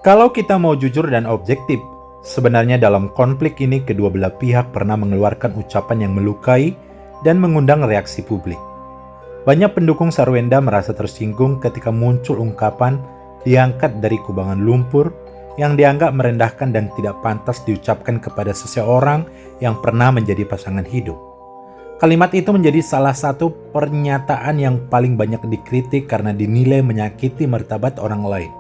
Kalau kita mau jujur dan objektif, sebenarnya dalam konflik ini kedua belah pihak pernah mengeluarkan ucapan yang melukai dan mengundang reaksi publik. Banyak pendukung Sarwenda merasa tersinggung ketika muncul ungkapan diangkat dari kubangan lumpur yang dianggap merendahkan dan tidak pantas diucapkan kepada seseorang yang pernah menjadi pasangan hidup. Kalimat itu menjadi salah satu pernyataan yang paling banyak dikritik karena dinilai menyakiti martabat orang lain.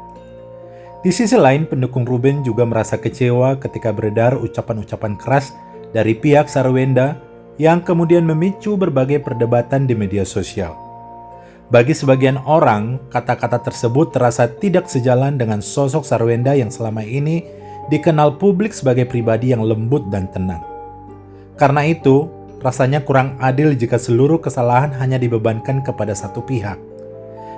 Di sisi lain, pendukung Ruben juga merasa kecewa ketika beredar ucapan-ucapan keras dari pihak Sarwenda yang kemudian memicu berbagai perdebatan di media sosial. Bagi sebagian orang, kata-kata tersebut terasa tidak sejalan dengan sosok Sarwenda yang selama ini dikenal publik sebagai pribadi yang lembut dan tenang. Karena itu, rasanya kurang adil jika seluruh kesalahan hanya dibebankan kepada satu pihak.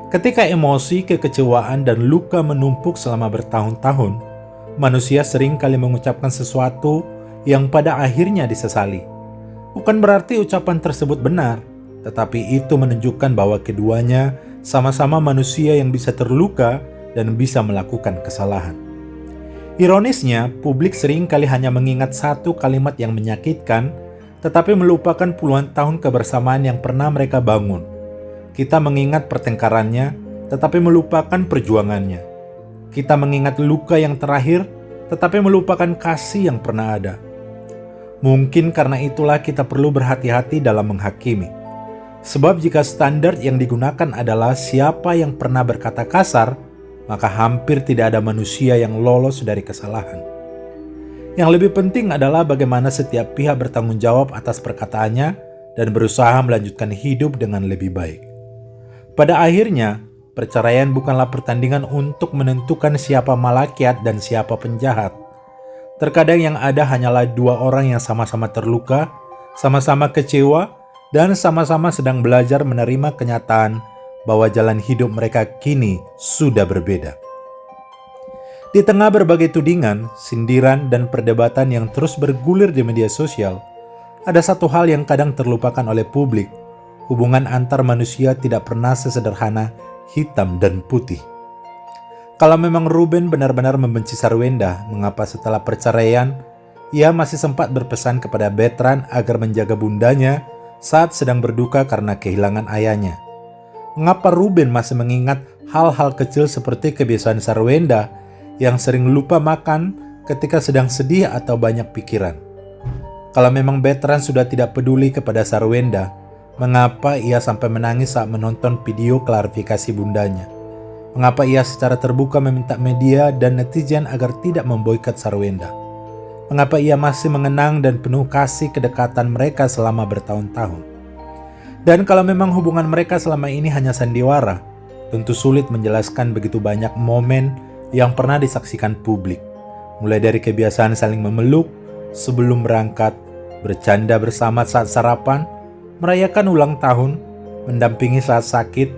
Ketika emosi, kekecewaan, dan luka menumpuk selama bertahun-tahun, manusia sering kali mengucapkan sesuatu yang pada akhirnya disesali. Bukan berarti ucapan tersebut benar, tetapi itu menunjukkan bahwa keduanya sama-sama manusia yang bisa terluka dan bisa melakukan kesalahan. Ironisnya, publik sering kali hanya mengingat satu kalimat yang menyakitkan, tetapi melupakan puluhan tahun kebersamaan yang pernah mereka bangun. Kita mengingat pertengkarannya, tetapi melupakan perjuangannya. Kita mengingat luka yang terakhir, tetapi melupakan kasih yang pernah ada. Mungkin karena itulah kita perlu berhati-hati dalam menghakimi. Sebab jika standar yang digunakan adalah siapa yang pernah berkata kasar, maka hampir tidak ada manusia yang lolos dari kesalahan. Yang lebih penting adalah bagaimana setiap pihak bertanggung jawab atas perkataannya dan berusaha melanjutkan hidup dengan lebih baik. Pada akhirnya, perceraian bukanlah pertandingan untuk menentukan siapa malakiat dan siapa penjahat. Terkadang yang ada hanyalah dua orang yang sama-sama terluka, sama-sama kecewa, dan sama-sama sedang belajar menerima kenyataan bahwa jalan hidup mereka kini sudah berbeda. Di tengah berbagai tudingan, sindiran, dan perdebatan yang terus bergulir di media sosial, ada satu hal yang kadang terlupakan oleh publik. Hubungan antar manusia tidak pernah sesederhana hitam dan putih. Kalau memang Ruben benar-benar membenci Sarwenda, mengapa setelah perceraian, ia masih sempat berpesan kepada Bertrand agar menjaga bundanya saat sedang berduka karena kehilangan ayahnya? Mengapa Ruben masih mengingat hal-hal kecil seperti kebiasaan Sarwenda yang sering lupa makan ketika sedang sedih atau banyak pikiran? Kalau memang Bertrand sudah tidak peduli kepada Sarwenda, mengapa ia sampai menangis saat menonton video klarifikasi bundanya? Mengapa ia secara terbuka meminta media dan netizen agar tidak memboikot Sarwenda? Mengapa ia masih mengenang dan penuh kasih kedekatan mereka selama bertahun-tahun? Dan kalau memang hubungan mereka selama ini hanya sandiwara, tentu sulit menjelaskan begitu banyak momen yang pernah disaksikan publik. Mulai dari kebiasaan saling memeluk sebelum berangkat, bercanda bersama saat sarapan, merayakan ulang tahun, mendampingi saat sakit,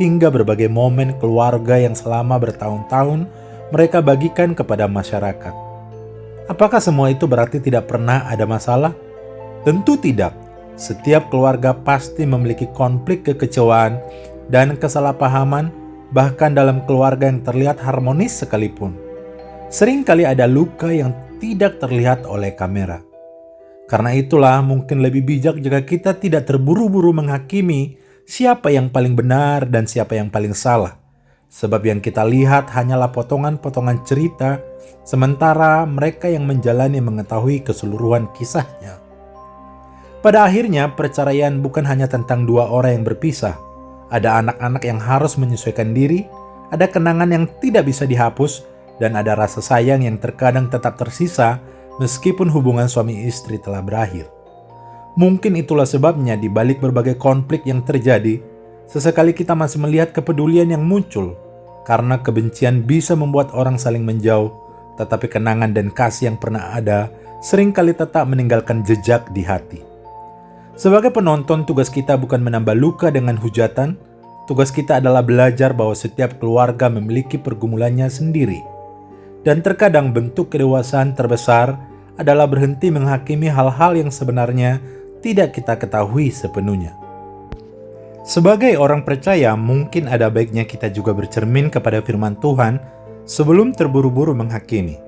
hingga berbagai momen keluarga yang selama bertahun-tahun mereka bagikan kepada masyarakat. Apakah semua itu berarti tidak pernah ada masalah? Tentu tidak. Setiap keluarga pasti memiliki konflik kekecewaan dan kesalahpahaman, bahkan dalam keluarga yang terlihat harmonis sekalipun. Seringkali ada luka yang tidak terlihat oleh kamera. Karena itulah mungkin lebih bijak jika kita tidak terburu-buru menghakimi siapa yang paling benar dan siapa yang paling salah. Sebab yang kita lihat hanyalah potongan-potongan cerita, sementara mereka yang menjalani mengetahui keseluruhan kisahnya. Pada akhirnya, perceraian bukan hanya tentang dua orang yang berpisah. Ada anak-anak yang harus menyesuaikan diri, ada kenangan yang tidak bisa dihapus, dan ada rasa sayang yang terkadang tetap tersisa meskipun hubungan suami istri telah berakhir. Mungkin itulah sebabnya di balik berbagai konflik yang terjadi, sesekali kita masih melihat kepedulian yang muncul, karena kebencian bisa membuat orang saling menjauh, tetapi kenangan dan kasih yang pernah ada seringkali tetap meninggalkan jejak di hati. Sebagai penonton, tugas kita bukan menambah luka dengan hujatan, tugas kita adalah belajar bahwa setiap keluarga memiliki pergumulannya sendiri. Dan terkadang bentuk kedewasaan terbesar adalah berhenti menghakimi hal-hal yang sebenarnya tidak kita ketahui sepenuhnya. Sebagai orang percaya, mungkin ada baiknya kita juga bercermin kepada firman Tuhan sebelum terburu-buru menghakimi.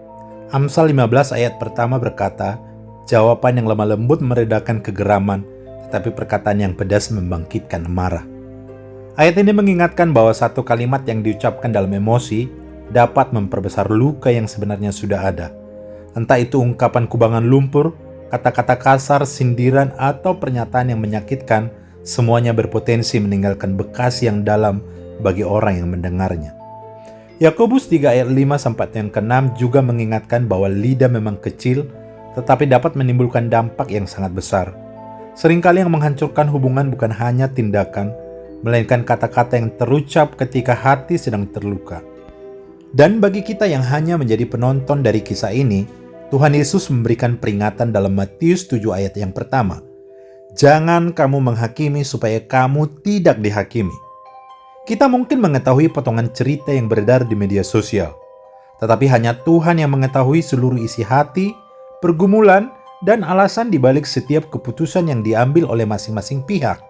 Amsal 15 ayat pertama berkata, jawaban yang lemah lembut meredakan kegeraman, tetapi perkataan yang pedas membangkitkan amarah. Ayat ini mengingatkan bahwa satu kalimat yang diucapkan dalam emosi dapat memperbesar luka yang sebenarnya sudah ada. Entah itu ungkapan kubangan lumpur, kata-kata kasar, sindiran, atau pernyataan yang menyakitkan, semuanya berpotensi meninggalkan bekas yang dalam bagi orang yang mendengarnya. Yakobus 3 ayat 5-6 juga mengingatkan bahwa lidah memang kecil, tetapi dapat menimbulkan dampak yang sangat besar. Seringkali yang menghancurkan hubungan bukan hanya tindakan, melainkan kata-kata yang terucap ketika hati sedang terluka. Dan bagi kita yang hanya menjadi penonton dari kisah ini, Tuhan Yesus memberikan peringatan dalam Matius 7 ayat yang pertama. Jangan kamu menghakimi supaya kamu tidak dihakimi. Kita mungkin mengetahui potongan cerita yang beredar di media sosial, tetapi hanya Tuhan yang mengetahui seluruh isi hati, pergumulan, dan alasan di balik setiap keputusan yang diambil oleh masing-masing pihak.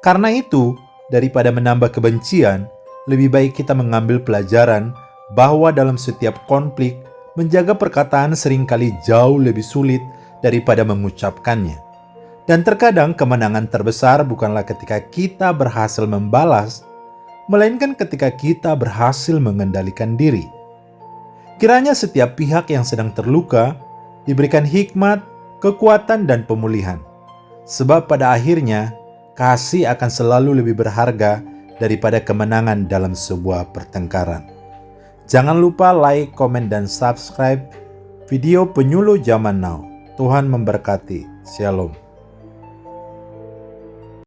Karena itu, daripada menambah kebencian, lebih baik kita mengambil pelajaran bahwa dalam setiap konflik, menjaga perkataan seringkali jauh lebih sulit daripada mengucapkannya. Dan terkadang kemenangan terbesar bukanlah ketika kita berhasil membalas, melainkan ketika kita berhasil mengendalikan diri. Kiranya setiap pihak yang sedang terluka diberikan hikmat, kekuatan, dan pemulihan. Sebab pada akhirnya, kasih akan selalu lebih berharga daripada kemenangan dalam sebuah pertengkaran. Jangan lupa like, komen, dan subscribe video Penyuluh Zaman Now. Tuhan memberkati. Shalom.